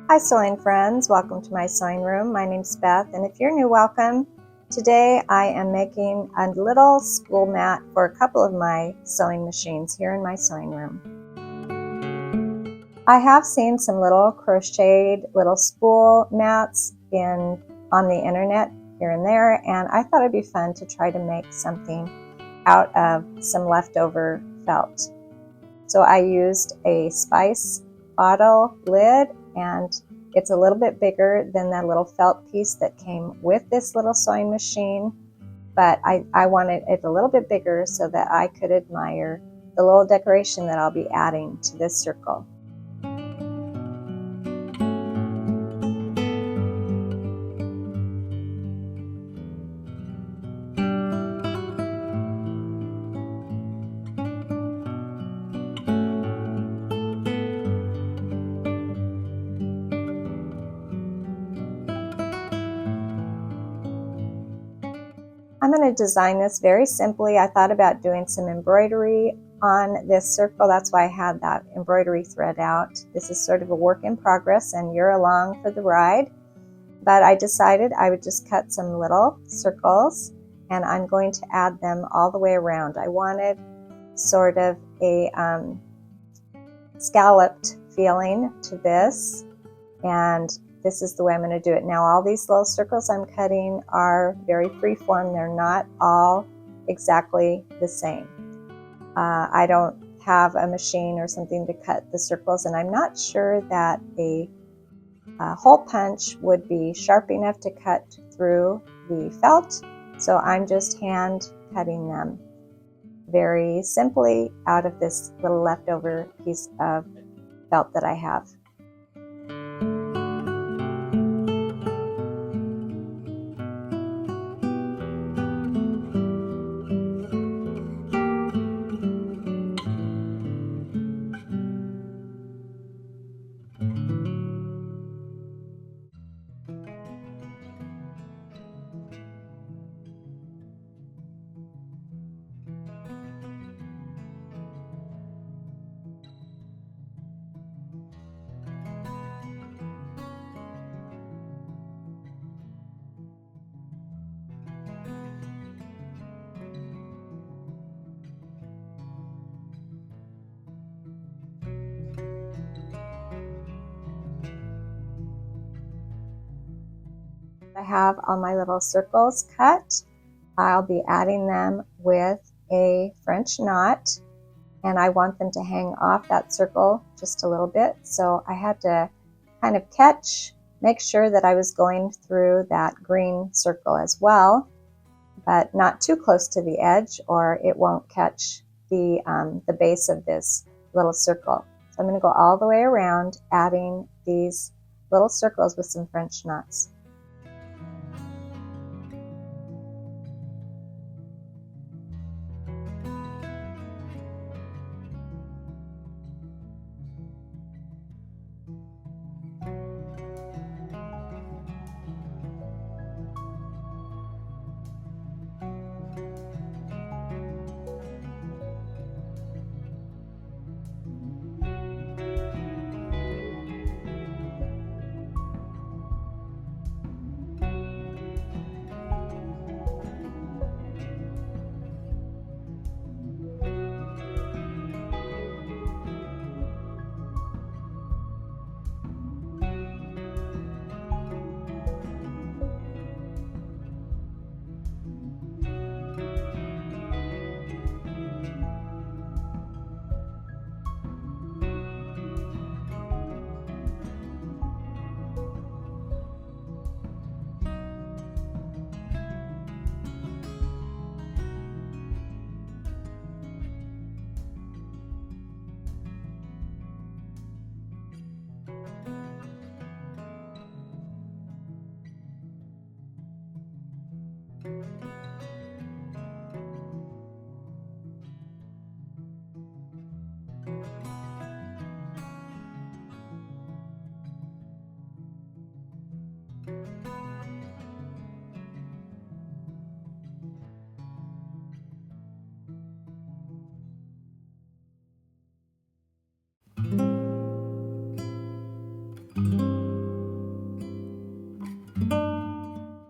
Hi sewing friends, welcome to my sewing room. My name's Beth, and if you're new, welcome. Today I am making a little spool mat for a couple of my sewing machines here in my sewing room. I have seen some little crocheted little spool mats on the internet here and there, and I thought it'd be fun to try to make something out of some leftover felt. So I used a spice bottle lid, and it's a little bit bigger than that little felt piece that came with this little sewing machine, but I wanted it a little bit bigger so that I could admire the little decoration that I'll be adding to this circle. I'm going to design this very simply. I thought about doing some embroidery on this circle. That's why I had that embroidery thread out. This is sort of a work in progress, and you're along for the ride. But I decided I would just cut some little circles, and I'm going to add them all the way around. I wanted sort of a scalloped feeling to this, and this is the way I'm going to do it. Now all these little circles I'm cutting are very free-form. They're not all exactly the same. I don't have a machine or something to cut the circles, and I'm not sure that a hole punch would be sharp enough to cut through the felt, so I'm just hand cutting them very simply out of this little leftover piece of felt that I have. I have all my little circles cut. I'll be adding them with a French knot, and I want them to hang off that circle just a little bit. So I had to kind of make sure that I was going through that green circle as well, but not too close to the edge or it won't catch the base of this little circle. So I'm going to go all the way around, adding these little circles with some French knots.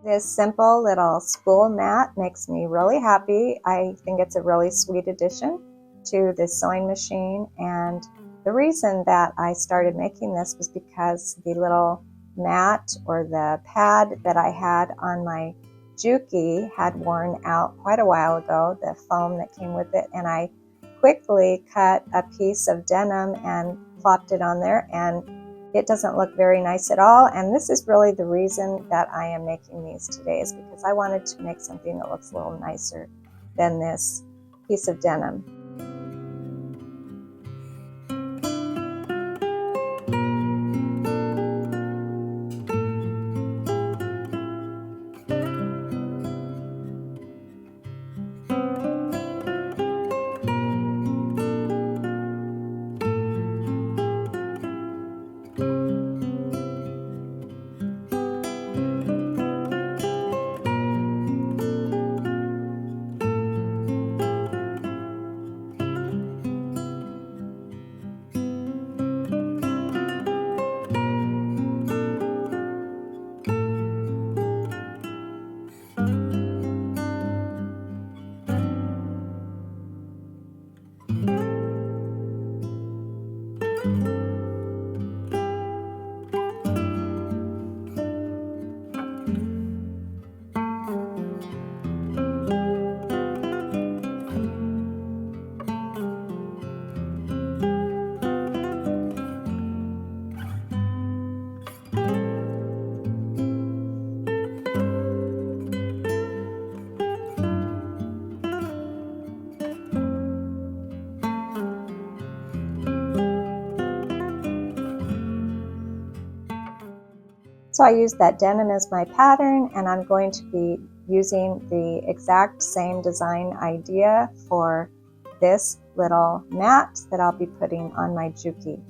This simple little spool mat makes me really happy. I think it's a really sweet addition to this sewing machine, and the reason that I started making this was because the little mat or the pad that I had on my Juki had worn out quite a while ago, the foam that came with it, and I quickly cut a piece of denim and plopped it on there, and it doesn't look very nice at all. And this is really the reason that I am making these today, is because I wanted to make something that looks a little nicer than this piece of denim. So I used that denim as my pattern, and I'm going to be using the exact same design idea for this little mat that I'll be putting on my Juki.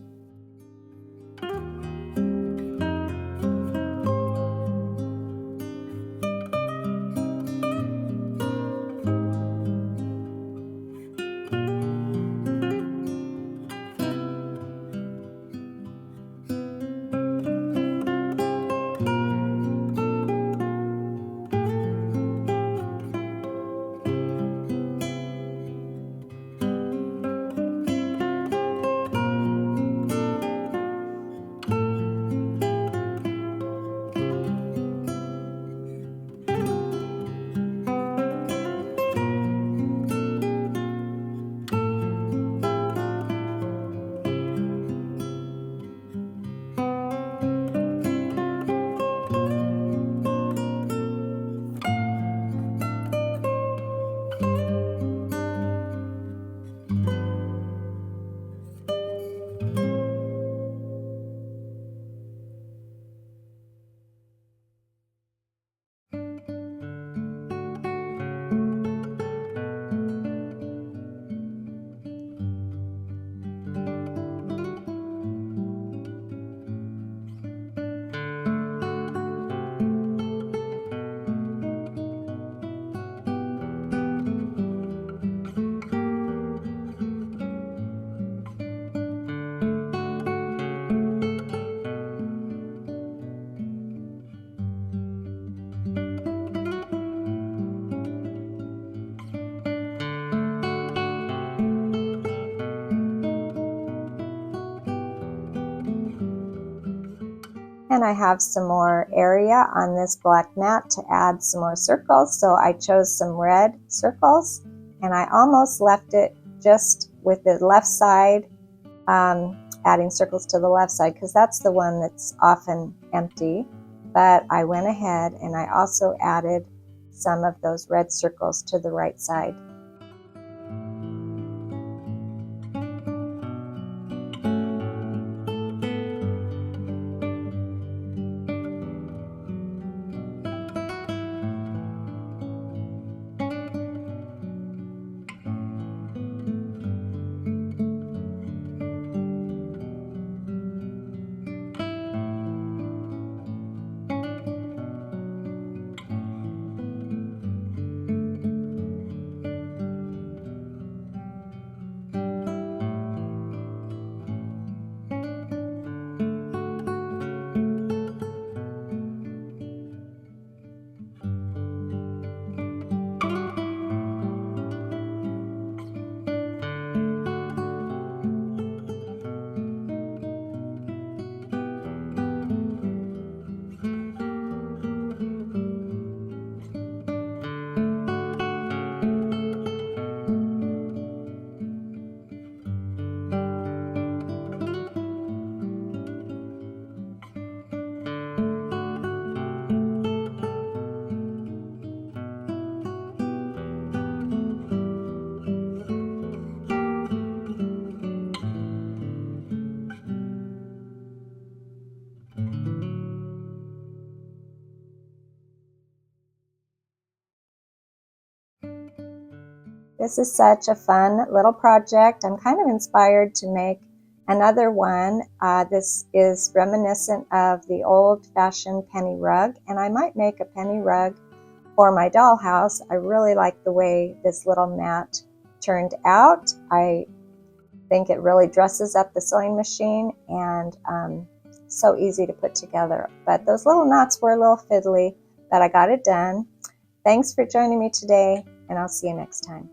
And I have some more area on this black mat to add some more circles, so I chose some red circles, and I almost left it just with the left side, adding circles to the left side, because that's the one that's often empty. But I went ahead and I also added some of those red circles to the right side. This is such a fun little project. I'm kind of inspired to make another one. This is reminiscent of the old-fashioned penny rug, and I might make a penny rug for my dollhouse. I really like the way this little mat turned out. I think it really dresses up the sewing machine, and so easy to put together. But those little knots were a little fiddly, but I got it done. Thanks for joining me today, and I'll see you next time.